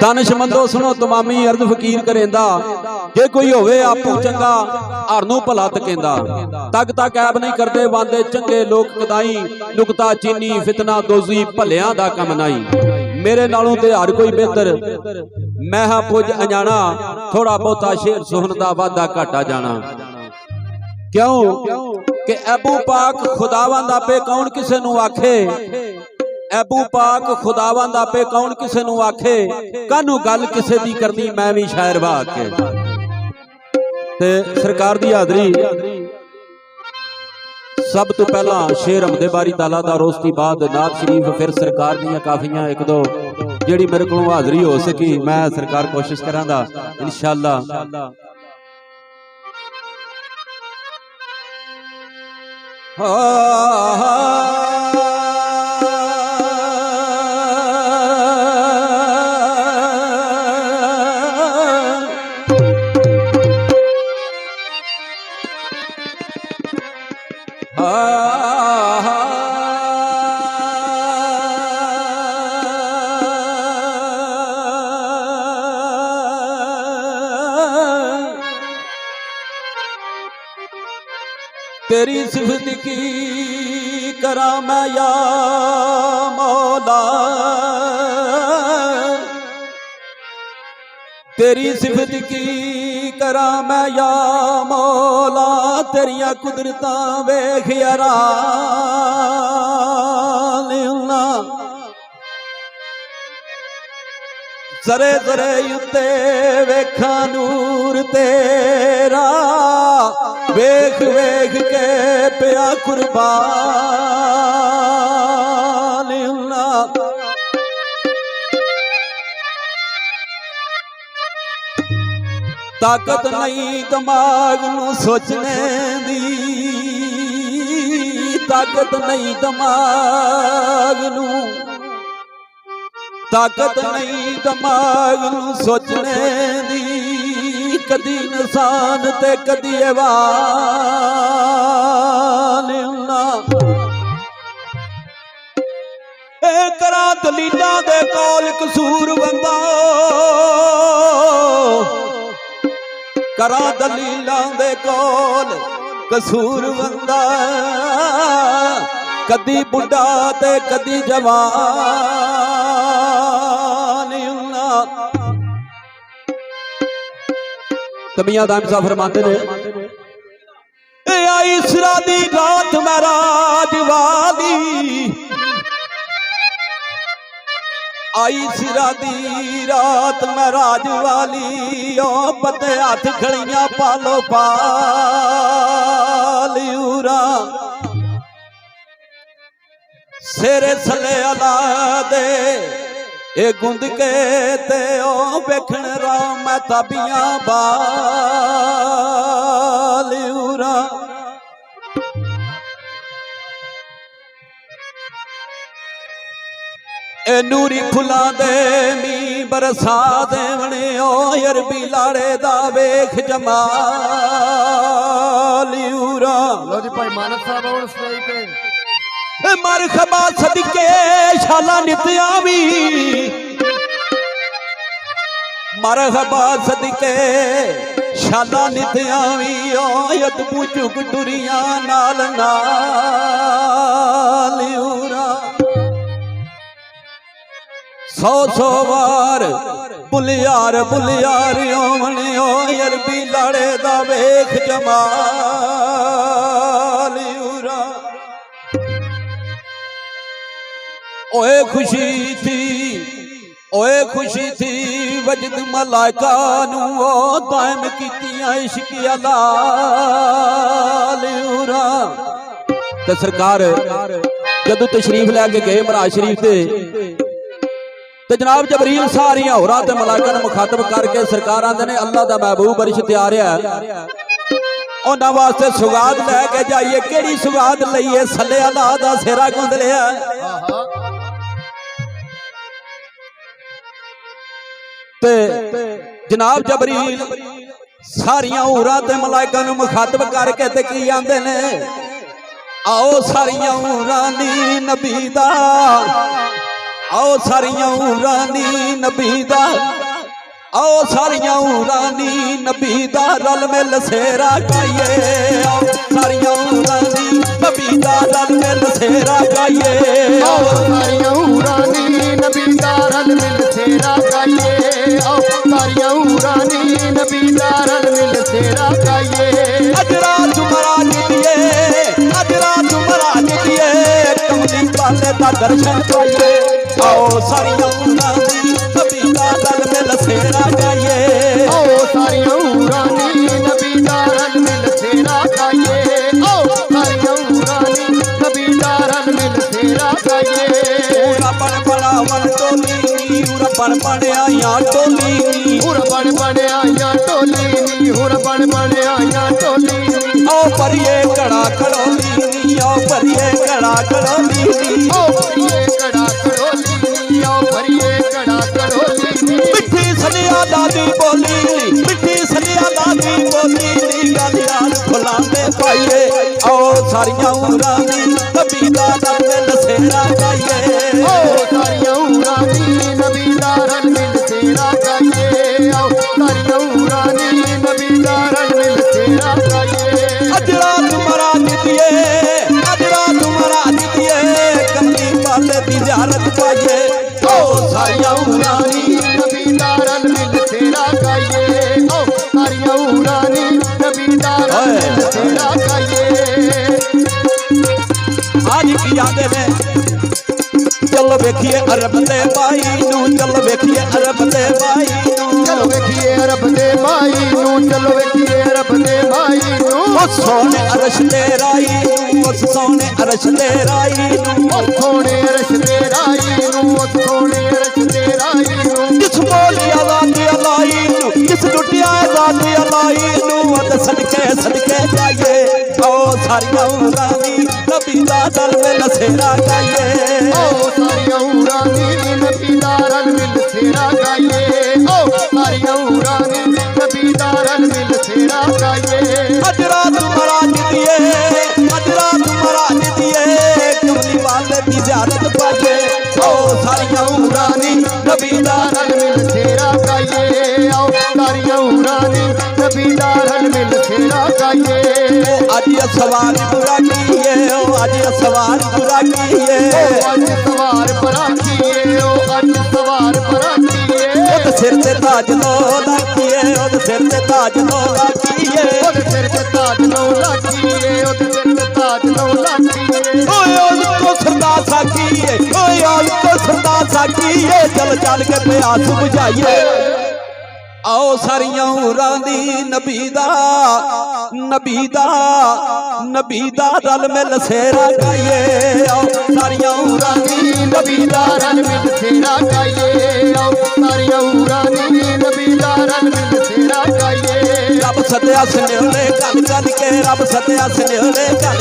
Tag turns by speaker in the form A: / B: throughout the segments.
A: दानिशमंदो सुनो तमामी अर्ज फकीर करेंदा, जे कोई होवे आपू चंगा हर नूं भला तकेंदा। तक तक ऐब नहीं करदे वांदे चंगे लोग कदाई, नुकता चीनी फितना दोजी भलियां दा कम नाई। मेरे नालों ते हर कोई बेहतर, मैं हां पुज अजाना, थोड़ा बहुता शेर सुहन दा वादा घाटा जाना। क्यों कि अबू पाक खुदावंद आपे कौन किसे नूं आखे, अबू पाक खुदावंद आपे कौन किसे नूं आखे, कानू गल किसे दी करनी मैं भी शायर वा के। ते सरकार दी हाज़री सब तो पहला शेर हमदे बारी ताला दा, रोज़ बाद नात शरीफ, फिर सरकार दियां काफियां एक दो जिहड़ी मेरे कोलों हाज़री हो सकी मैं सरकार कोशिश करांगा इंशाअल्लाह। तेरी सिफत की करा मैं या मौला, तेरी सिफत की करा मैं या मौला, तेरिया कुदरता वेख यारा जरे जरे उत्ते वेखा नूर तेरा, वेख वेख के पिया कुर्बान। ताकत नहीं दिमाग नू सोचने दी, ताकत नहीं दिमाग नू, ताकत नहीं दिमाग नू सोचने दी, कदी इंसान ते कदी अहवाल। करा दलीलां दे कौल कसूर बंदा, करा दलीलां दे कौल कसूर बंदा, कदी बुढ़ा ते कदी जवान। तमिया दाम साहब फरमाते ने, आई सिरा दी रात महराज वाली, आई सिरा दी रात महराज वाली, ओ पते हाथ खड़ियां पालो पालूरा, सेरे सले अला दे ए गुंद के ते ओ वेखण राम तबियां बालूरा। ए नूरी फुला दे नी बरसा देवने, ओ अरबी लाड़े दा वेख जमालूरा।
B: लो जी भाई मानक साहब और स्टेज पे
A: मरहबा सदके शाला नित्यावी, मरहबा सदके शाला नित्यावी, ओ अदबू चुग टुरिया नाल नालूरा। सौ सौ वार बुलियार बुलियार ओमने, ओ अरबी लाड़े दा वेख जमालूरा। ओए खुशी थी, ओए खुशी थी वजद मलाइका नू, ओ दायम कीतियां इश्क अलालूरा। ते सरकार जदों तशरीफ लैके गए महाराज शरीफ ते जनाब जबरील सारियां होरां ते मलाइका नू मुखातब करके सरकार आंदे ने, अल्लाह दा महबूब अरश ते आ रहा है, उन्हां वास्ते सुगात लैके जाइए। केड़ी सुगात लईए? सल्ले अल्लाह दा सेरा गुंद लिया। ते जनाब जबरील सारियां हूरां ते मलाइका नू मुखातब करके ते की आंदे ने, आओ सारियां हूरां नी नबी दा आओ सारियां रानी नबी दा आओ सारियां रानी नबी दा रल मिल सेरा गाइए आओ सारियां रानी नबी दा रल मिल सेरा गाइए
B: आओ सारियां रानी नबी दा रल मिल सेरा गाइए आओ सारियां रानी नबी दा रल मिल सेरा गाइए
A: अजरा तुम्हारा दिए अजरा तुम्हारा दिए कमली वाले दा दर्शन पाइए आओ सारियां रानी नबी दा रल मिल सेरा गाइए
B: आओ सारियां रानी नबी दा रल मिल सेरा गाइए आओ सारियां रानी नबी दा रल मिल सेरा गाइए
A: पूरा बन बड़ा वन टोली पूरा बन आया टोली
B: हुर बन आया टोली हुर बन आया टोली
A: आओ परिए कड़ा खड़ोली आओ परिए कड़ा खड़ोली
B: आओ परिए कड़ा खड़ोली आओ परिए कड़ा खड़ोली
A: मिठी सनिया दादी बोली मिठी सनिया दादी बोली गल यार फुलांदे पाइए आओ सारियां रानी नबी दा रल सेरा गाइए
B: आओ सारियां रानी नबी दा रल मिल सेरा गाइए आओ सारियां रानी नबी दा रल मिल सेरा गाइए
A: अजरा तुम्हारा दिए कमली वाले दी ज़ियारत पाइए आओ सारियां रानी
B: नबी दा रल मिल सेरा गाइए आओ सारियां रानी नबी दा रल मिल सेरा गाइए
A: आज की आंदे ने चलो वेखिए अरब दे भाई नू चलो वेखिए अरब दे भाई
B: चलो वेखिए अरब दे भाई नू चलो वेखिए अरब दे भाई नू
A: उस सोने अरश दे राई नू उस सोने अरश दे राई नू
B: सोने अरश दे राई नू सोने अरश दे राई नू
A: जिस बोली आजादी अलाई नू जिस लुटिया आजादी अलाई नू अद सदके जाइए आओ सारियां रानी नबी दा दल में सेरा गाइए
B: आओ सारियां रानी नबी दा रल मिल सेरा गाइए आओ सारियां रानी नबी दा रल मिल सेरा गाइए
A: अजरा तुम्हारा दिए कमली वाले दी ज़ियारत पाइए आओ सारियां रानी नबी दा
B: रल मिल सेरा गाइए आओ सारियां रानी नबी दा रल मिल सेरा गाइए
A: आज सवार बुरा किए ओ आज सवार बुरा किए
B: आज सवार बरा किए ओ आज सवार बरा किए
A: ओद सिर ते ताज लौला किए ओद सिर ते ताज लौला किए
B: ओद सिर ते ताज लौला किए ओद सिर ते ताज लौला किए
A: ओए ओद को सरदार साकिए ओए ओद को सरदार साकिए चल चल के प्यास बुझाइए आओ सारियां रानी नबी दा रल मिल सेरा गाइए आओ सारियां
B: रानी नबी दा रल मिल सेरा गाइए आओ सारियां रानी नबी दा रल मिल सेरा गाइए
A: रब सदया सनेले गल के रब सदया सनेले गल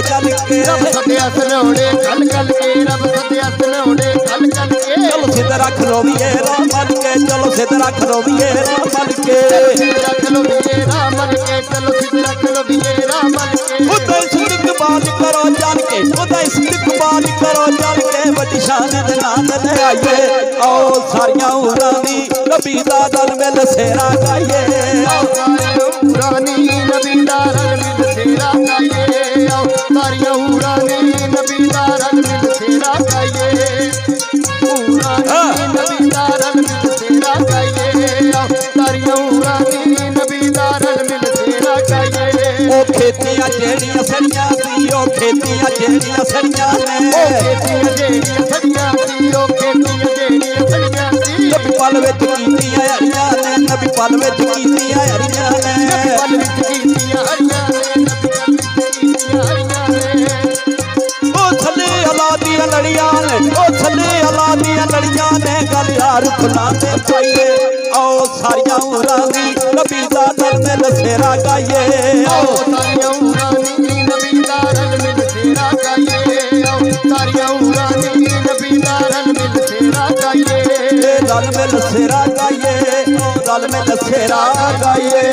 A: के
B: रब सदया सनेले गल के रब सदया सनेले गल के
A: चलो सिद्ध रख लो वीए राम मन के चलो सिद्ध रख लो वीए राम मन के
B: रख लो वीए राम मन के चलो सिद्ध रख लो वीए राम मन के
A: उदय इस्तिकबाल करो जान के उदय इस्तिकबाल करो जान के बड़ी शान दे नाम ले आइए आओ सारियां रानी नबी दा दल मिल सेरा गाइए
B: आओ सारियां रानी नबी दा रल मिल सेरा गाइए आओ सारियां रानी नबी दा रल मिल सेरा गाइए नबी दा रल मिल सेरा गाइए आओ सारियां रानी नबी दा रल मिल सेरा गाइए
A: ओ खेतियां जेड़ियां सड़ियां सी ओ खेतियां जेड़ियां सड़ियां ने
B: ओ खेतियां जेड़ियां सड़ियां सी ओ खेतियां जेड़ियां सड़ियां सी
A: नबी पल विच कीतियां हरियां ने नबी पल विच कीतियां हरियां ने
B: पल विच कीतियां हरियां ने नबी पल विच कीतियां हरियां ने
A: ओ थले अला दियां लड़ियां ने ओ थले अला दियां लड़ियां ने गल यार फुलांदे पाइए आओ सारियां रानी नबी दा दल मिल सेरा गाइए
B: आओ सारियां रानी नबी दा रल मिल सेरा गाइए आओ सारियां रानी नबी दा रल मिल सेरा गाइए
A: रल मिल सेरा गाइए रल मिल सेरा गाइए